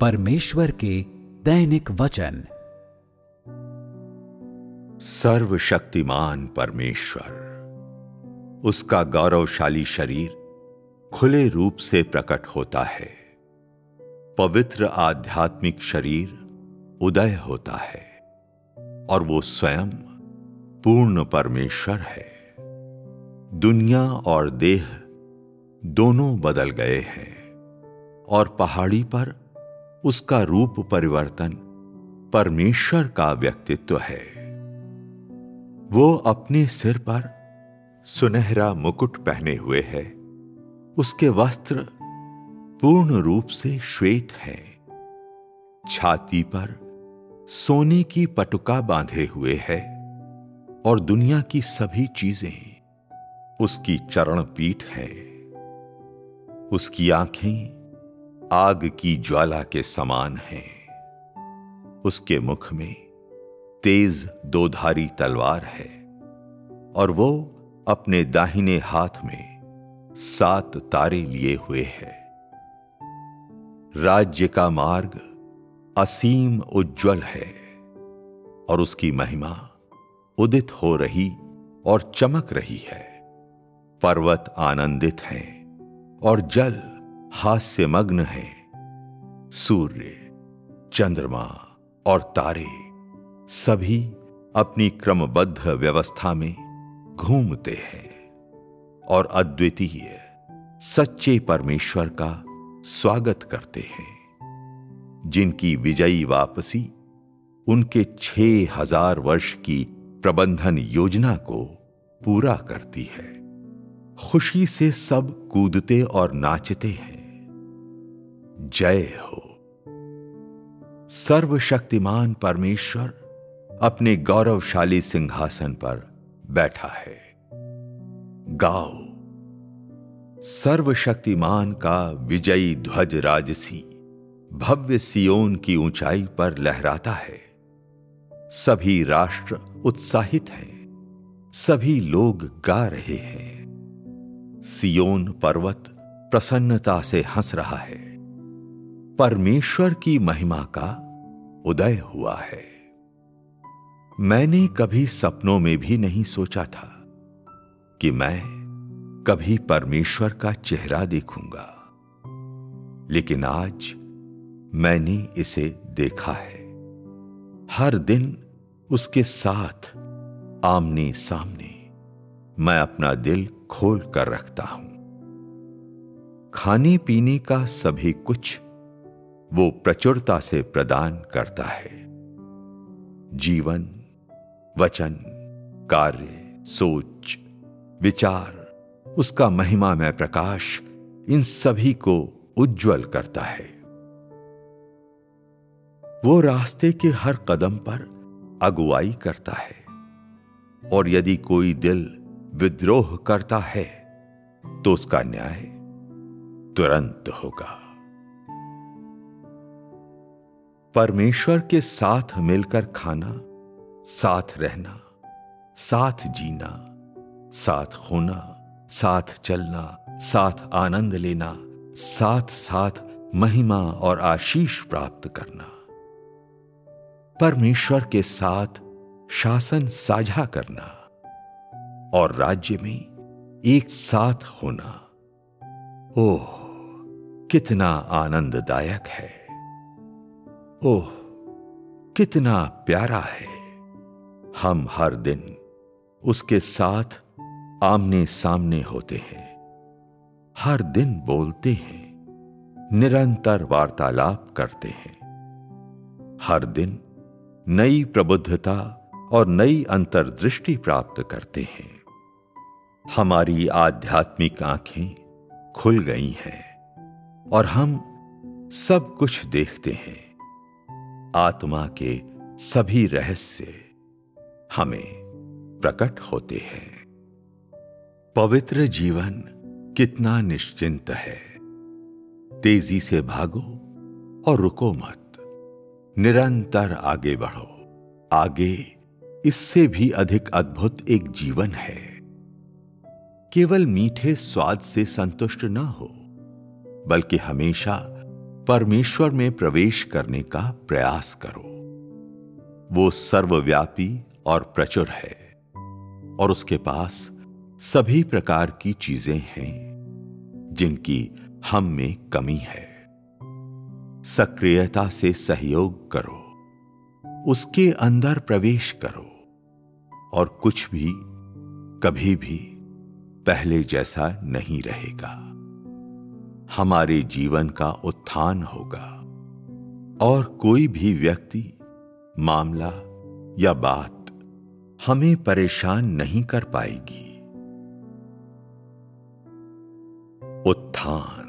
परमेश्वर के दैनिक वचन। सर्वशक्तिमान परमेश्वर, उसका गौरवशाली शरीर खुले रूप से प्रकट होता है। पवित्र आध्यात्मिक शरीर उदय होता है और वो स्वयं पूर्ण परमेश्वर है। दुनिया और देह दोनों बदल गए हैं और पहाड़ी पर उसका रूप परिवर्तन परमेश्वर का व्यक्तित्व है। वो अपने सिर पर सुनहरा मुकुट पहने हुए है। उसके वस्त्र पूर्ण रूप से श्वेत हैं। छाती पर सोने की पटुका बांधे हुए है और दुनिया की सभी चीजें उसकी चरण पीठ है। उसकी आंखें आग की ज्वाला के समान हैं। उसके मुख में तेज दोधारी तलवार है और वो अपने दाहिने हाथ में 7 तारे लिए हुए है। राज्य का मार्ग असीम उज्ज्वल है और उसकी महिमा उदित हो रही और चमक रही है। पर्वत आनंदित हैं और जल हास्यमग्न है। सूर्य, चंद्रमा और तारे सभी अपनी क्रमबद्ध व्यवस्था में घूमते हैं और अद्वितीय सच्चे परमेश्वर का स्वागत करते हैं, जिनकी विजयी वापसी उनके 6000 वर्ष की प्रबंधन योजना को पूरा करती है। खुशी से सब कूदते और नाचते हैं। जय हो। सर्वशक्तिमान परमेश्वर अपने गौरवशाली सिंहासन पर बैठा है। गाओ, सर्वशक्तिमान का विजयी ध्वज राजसी भव्य सियोन की ऊंचाई पर लहराता है। सभी राष्ट्र उत्साहित हैं। सभी लोग गा रहे हैं। सियोन पर्वत प्रसन्नता से हंस रहा है। परमेश्वर की महिमा का उदय हुआ है। मैंने कभी सपनों में भी नहीं सोचा था कि मैं कभी परमेश्वर का चेहरा देखूंगा, लेकिन आज मैंने इसे देखा है। हर दिन उसके साथ आमने सामने मैं अपना दिल खोल कर रखता हूं। खाने पीने का सभी कुछ वो प्रचुरता से प्रदान करता है। जीवन, वचन, कार्य, सोच, विचार, उसका महिमामय प्रकाश इन सभी को उज्ज्वल करता है। वो रास्ते के हर कदम पर अगुवाई करता है और यदि कोई दिल विद्रोह करता है तो उसका न्याय तुरंत होगा। परमेश्वर के साथ मिलकर खाना, साथ रहना, साथ जीना, साथ होना, साथ चलना, साथ आनंद लेना, साथ साथ महिमा और आशीष प्राप्त करना। परमेश्वर के साथ शासन साझा करना और राज्य में एक साथ होना, ओह कितना आनंददायक है। ओह कितना प्यारा है। हम हर दिन उसके साथ आमने सामने होते हैं। हर दिन बोलते हैं, निरंतर वार्तालाप करते हैं। हर दिन नई प्रबुद्धता और नई अंतर्दृष्टि प्राप्त करते हैं। हमारी आध्यात्मिक आंखें खुल गई हैं और हम सब कुछ देखते हैं। आत्मा के सभी रहस्य हमें प्रकट होते हैं। पवित्र जीवन कितना निश्चिंत है। तेजी से भागो और रुको मत। निरंतर आगे बढ़ो। आगे इससे भी अधिक अद्भुत एक जीवन है। केवल मीठे स्वाद से संतुष्ट ना हो, बल्कि हमेशा परमेश्वर में प्रवेश करने का प्रयास करो। वो सर्वव्यापी और प्रचुर है और उसके पास सभी प्रकार की चीजें हैं जिनकी हम में कमी है। सक्रियता से सहयोग करो, उसके अंदर प्रवेश करो और कुछ भी कभी भी पहले जैसा नहीं रहेगा। हमारे जीवन का उत्थान होगा और कोई भी व्यक्ति, मामला या बात हमें परेशान नहीं कर पाएगी। उत्थान,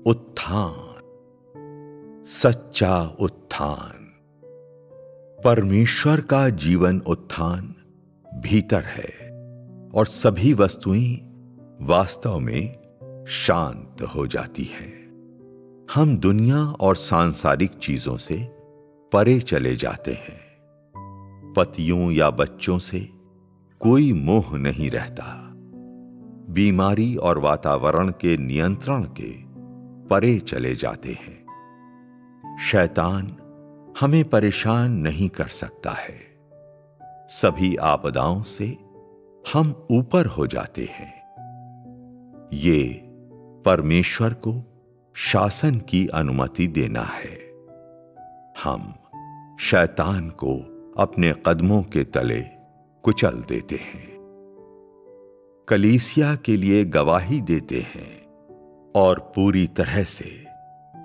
उत्थान, सच्चा उत्थान। परमेश्वर का जीवन उत्थान भीतर है और सभी वस्तुएं वास्तव में शांत हो जाती हैं। हम दुनिया और सांसारिक चीजों से परे चले जाते हैं। पतियों या बच्चों से कोई मोह नहीं रहता। बीमारी और वातावरण के नियंत्रण के परे चले जाते हैं। शैतान हमें परेशान नहीं कर सकता है। सभी आपदाओं से हम ऊपर हो जाते हैं। ये परमेश्वर को शासन की अनुमति देना है। हम शैतान को अपने कदमों के तले कुचल देते हैं, कलीसिया के लिए गवाही देते हैं और पूरी तरह से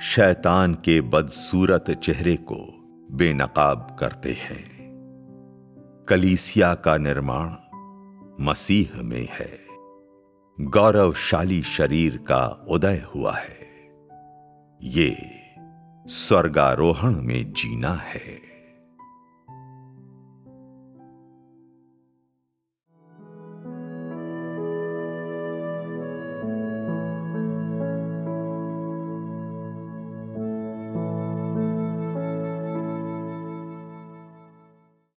शैतान के बदसूरत चेहरे को बेनकाब करते हैं। कलीसिया का निर्माण मसीह में है। गौरवशाली शरीर का उदय हुआ है। ये स्वर्गारोहण में जीना है।